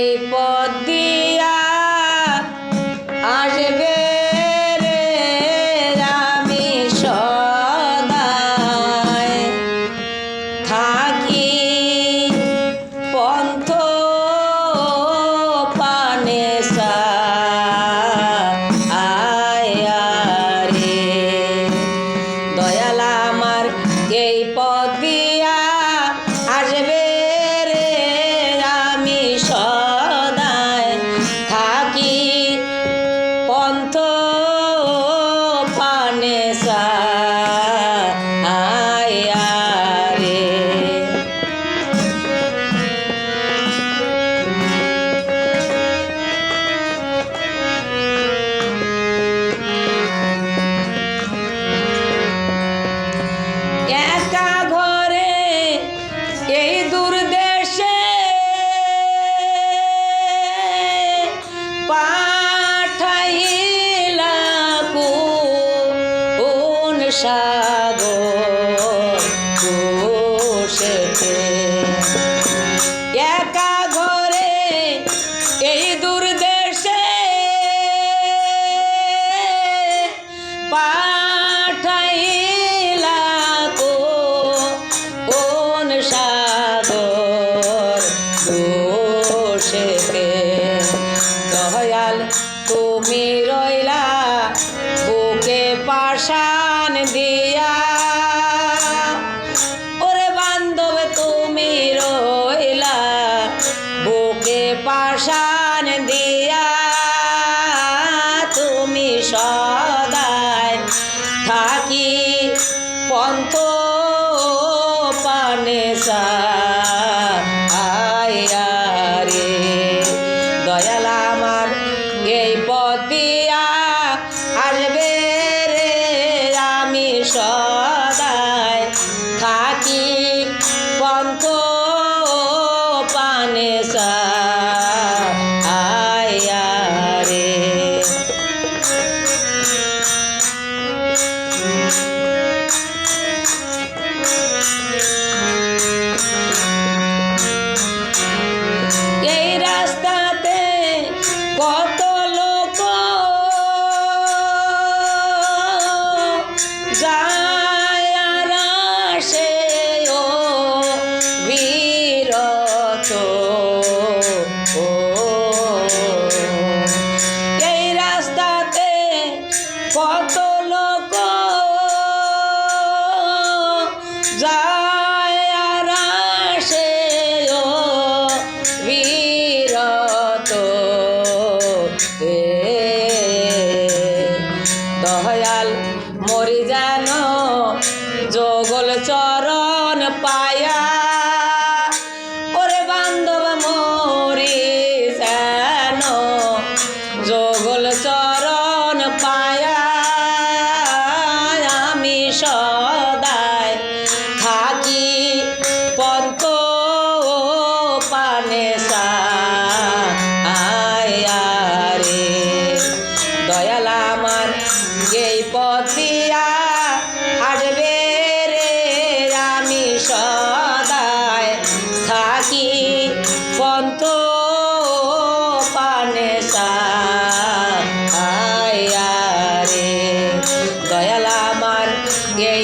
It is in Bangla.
এই পথ দিয়া আসবে রে আমি সদাই থাকি পন্থ পানে আয়ারে দয়াল আমার এই পথ দিয়া আসবে রে আমি সদাই থাকি পন্থ পানে আয়ারে একা ঘরে এই দূরদেশে পাঠাইলা কোন সাগর কোশেতে একা ঘরে এই দূরদেশে পাঠাইলা কোন সাগর কোশেতে দয়াল তুমি রইলা বুকে পাশান দিয়া ওরে বান্ধব তুমি রইলা বুকে পাশান দিয়া তুমি সদাই থাকি পন্থ পানে আয়ারে দয়াল আমার এই পথ দিয়া আসবে রে আমি সদাই থাকি পন্থ পানে আয়ারে এই রাস্তাতে কত লোক যায় আর আসে ও বিরত এই রাস্তাতে কত লোক যায় আর আসে ও বিরত দয়াল মরি যেন যোগল চরণ পায়া ওরে বান্ধব মরি যেন যোগল চরণ পায়া আমি সদাই থাকি পন্থ পানে আয়ারে দয়াল আমার এই পথ দিয়া আসবে রে আমি সদাই থাকি পন্থ পানে আয়ারে দয়াল আমার এই